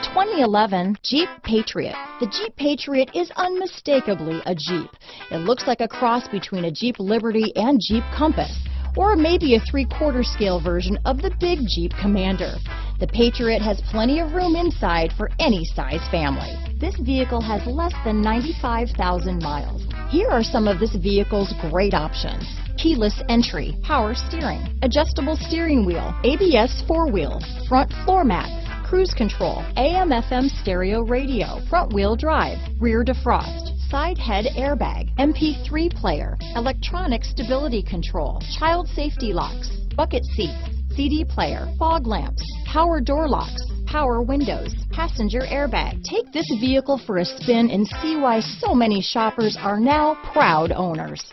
2011 Jeep Patriot. The Jeep Patriot is unmistakably a Jeep. It looks like a cross between a Jeep Liberty and Jeep Compass, or maybe a 3/4 scale version of the big Jeep Commander. The Patriot has plenty of room inside for any size family. This vehicle has less than 95,000 miles. Here are some of this vehicle's great options: keyless entry, power steering, adjustable steering wheel, ABS 4-wheel, front floor mats, cruise control, AM/FM stereo radio, front wheel drive, rear defrost, side head airbag, MP3 player, electronic stability control, child safety locks, bucket seats, CD player, fog lamps, power door locks, power windows, passenger airbag. Take this vehicle for a spin and see why so many shoppers are now proud owners.